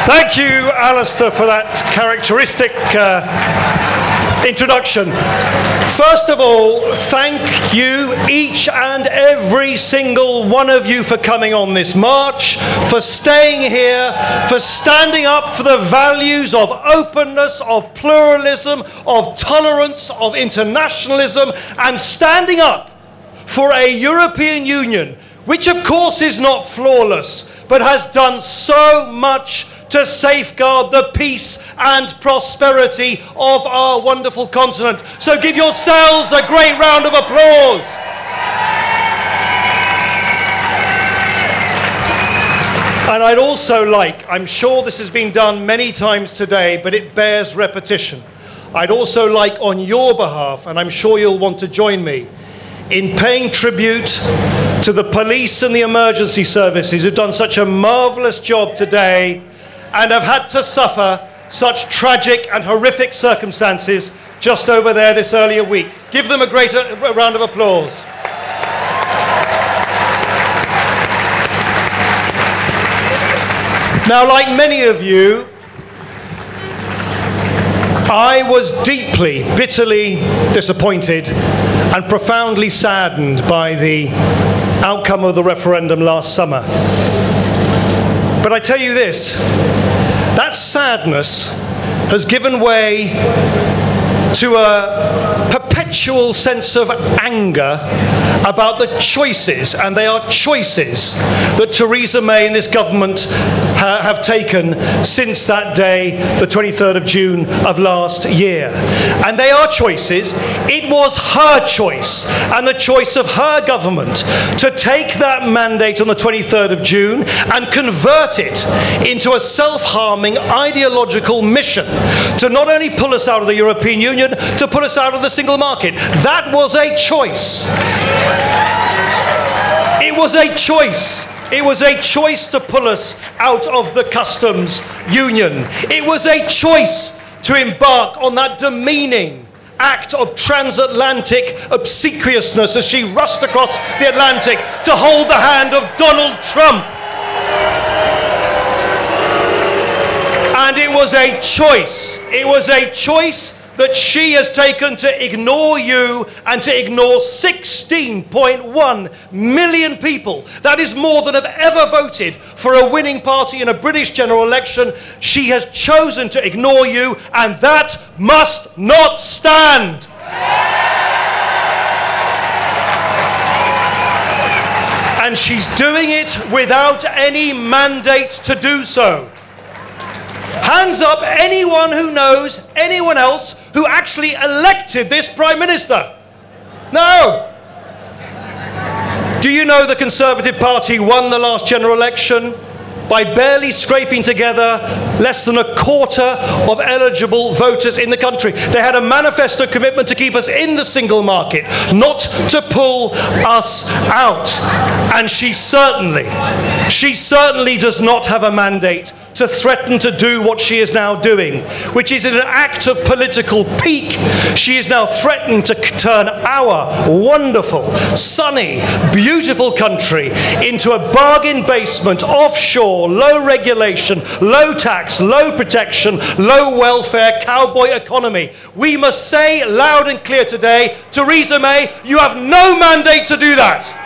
Thank you, Alistair, for that characteristic introduction. First of all, thank you, each and every single one of you, for coming on this march, for staying here, for standing up for the values of openness, of pluralism, of tolerance, of internationalism, and standing up for a European Union, which of course is not flawless, but has done so much to safeguard the peace and prosperity of our wonderful continent. So give yourselves a great round of applause. And I'd also like, I'm sure this has been done many times today, but it bears repetition. I'd also like, on your behalf, and I'm sure you'll want to join me, in paying tribute to the police and the emergency services who've done such a marvellous job today and have had to suffer such tragic and horrific circumstances just over there this earlier week. Give them a great round of applause. Now, like many of you, I was deeply, bitterly disappointed and profoundly saddened by the outcome of the referendum last summer. But I tell you this, that sadness has given way to a perpetual sense of anger about the choices, and they are choices, that Theresa May and this government have taken since that day, the 23rd of June of last year. And they are choices. It was her choice and the choice of her government to take that mandate on the 23rd of June and convert it into a self-harming ideological mission to not only pull us out of the European Union, to pull us out of the single market. That was a choice. It was a choice. It was a choice to pull us out of the customs union. It was a choice to embark on that demeaning act of transatlantic obsequiousness as she rushed across the Atlantic to hold the hand of Donald Trump. And it was a choice. It was a choice that she has taken to ignore you and to ignore 16.1 million people. That is more than have ever voted for a winning party in a British general election. She has chosen to ignore you, and that must not stand. And she's doing it without any mandate to do so. Hands up anyone who knows anyone else who actually elected this Prime Minister. No. Do you know the Conservative Party won the last general election by barely scraping together less than a quarter of eligible voters in the country? They had a manifesto commitment to keep us in the single market, not to pull us out. And she certainly does not have a mandate to threaten to do what she is now doing, which is in an act of political pique. She is now threatening to turn our wonderful, sunny, beautiful country into a bargain basement, offshore, low regulation, low tax, low protection, low welfare, cowboy economy. We must say loud and clear today, Theresa May, you have no mandate to do that.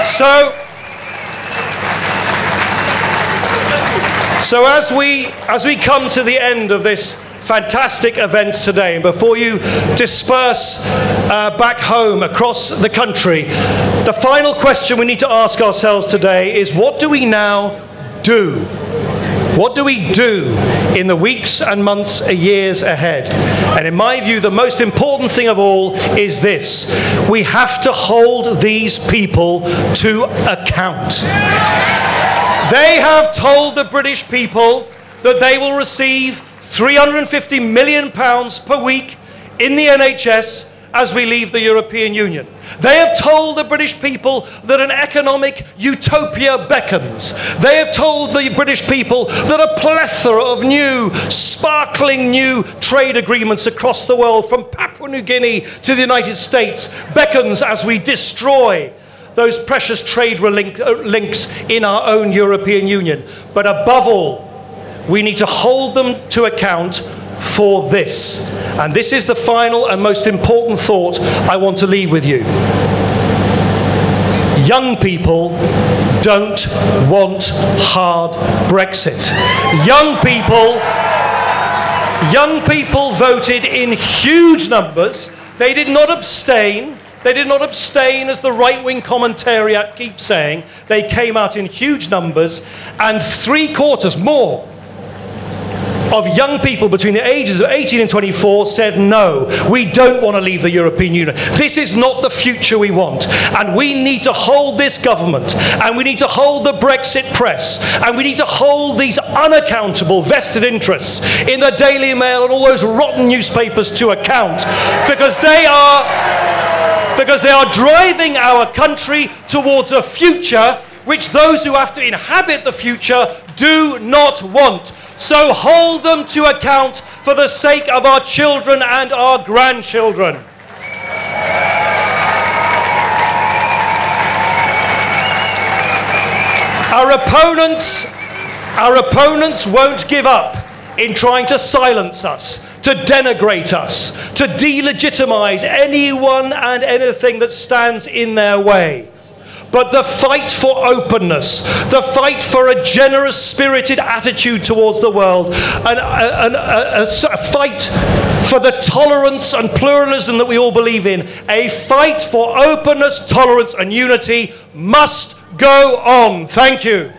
So as we come to the end of this fantastic event today, and before you disperse back home across the country, the final question we need to ask ourselves today is, what do we now do? What do we do in the weeks and months and years ahead? And in my view, the most important thing of all is this: we have to hold these people to account. They have told the British people that they will receive £350 million per week in the NHS as we leave the European Union. They have told the British people that an economic utopia beckons. They have told the British people that a plethora of new, sparkling new trade agreements across the world, from Papua New Guinea to the United States, beckons as we destroy those precious trade links in our own European Union. But above all, we need to hold them to account for this. And this is the final and most important thought I want to leave with you. Young people don't want hard Brexit. Young people voted in huge numbers. They did not abstain. They did not abstain, as the right-wing commentariat keeps saying. They came out in huge numbers, and 3/4 more of young people between the ages of 18 and 24 said, no, we don't want to leave the European Union. This is not the future we want. And we need to hold this government, and we need to hold the Brexit press, and we need to hold these unaccountable vested interests in the Daily Mail and all those rotten newspapers to account, because they are driving our country towards a future which those who have to inhabit the future do not want. So hold them to account for the sake of our children and our grandchildren. Our opponents won't give up in trying to silence us, to denigrate us, to delegitimize anyone and anything that stands in their way. But the fight for openness, the fight for a generous, spirited attitude towards the world, a fight for the tolerance and pluralism that we all believe in, a fight for openness, tolerance and unity must go on. Thank you.